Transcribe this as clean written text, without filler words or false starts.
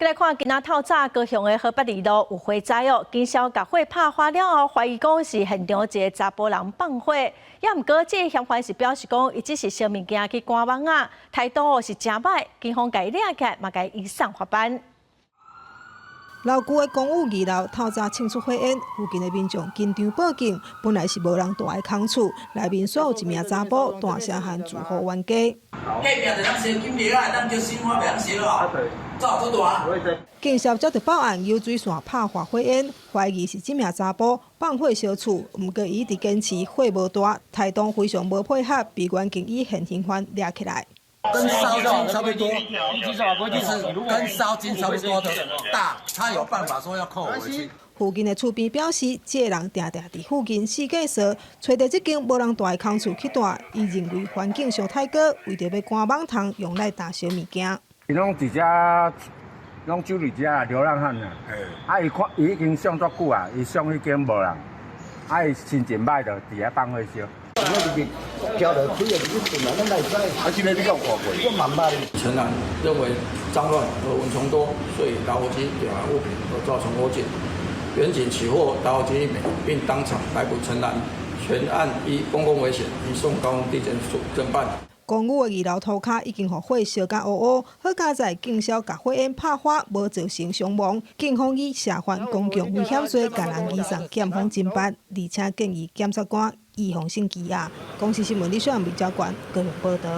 来看今仔透早，高雄的河北二路有火灾哦，警消甲火拍花了后，怀疑讲是现场一个查甫人放火。也毋过，这个嫌犯是表示讲，伊只是烧物件去赶网啊，态度是真歹，警方甲伊抓起来，嘛甲伊移送法办。老旧的公寓二楼透早庆祝火焰，附近的民众紧张报警，本来是无人住的空厝，内面锁有一名查甫，大声喊祝福冤家。隔壁就当烧金条啊，当叫新花袂当烧啊，早做大。警消接到报案，有水线拍发火焰，怀疑是这名查甫放火烧厝，毋过伊一直坚持火无大，态度非常无配合，被员警以现行犯抓起来。跟烧金差不多，就是跟烧金差不多的大，他有办法说要扣回去。附近的厝边表示，这个人定定伫附近四界踅，找到这间无人住的空厝去住。伊认为环境上太过，为着要赶网通，用来打烧物件。伊拢伫遮，拢酒伫遮流浪汉啊！伊看伊已经上足久啊，伊上迄间无人，伊心情歹，就伫遐放火烧。陈南认为脏乱和蚊虫多，所以打火机点燃物品而造成火警。员警起获打火机1枚，并当场逮捕陈南，全案依公共危险移送高雄地检署侦办。公寓的2楼涂骹已经互火烧甲乌乌，好佳在警消甲火焰拍花，无造成伤亡。警方以涉犯公共危险罪，甲人移送检方侦办，而且建议检察官移防性羁押。公视新闻李雪阳、李昭冠高雄报道。